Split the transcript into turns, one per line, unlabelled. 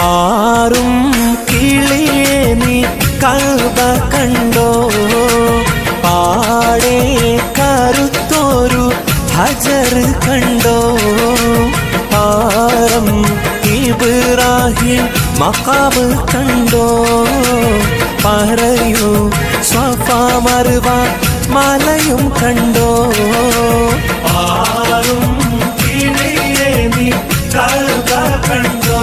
പാറും കിളിയേ നീ കഅബ കണ്ടോ? പാടെ കറുത്തോരു ഹജർ കണ്ടോ? പാറം ഇബ്രാഹിം മഖാം കണ്ടോ? പറയൂ സ്വഫ മർവ മലയും കണ്ടോ? പാറും കിളിയേ നീ കഅബ കണ്ടോ?